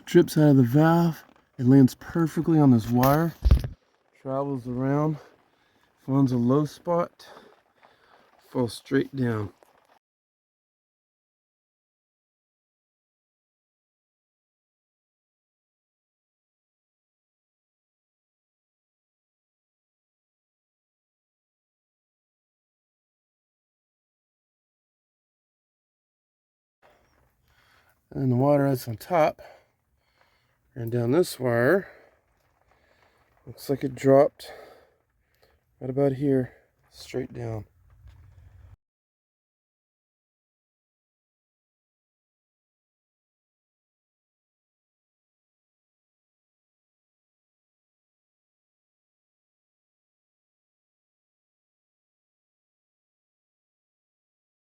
drips out of the valve. It lands perfectly on this wire, travels around, finds a low spot, falls straight down. And the water that's on top ran down this wire. Looks like it dropped right about here, straight down.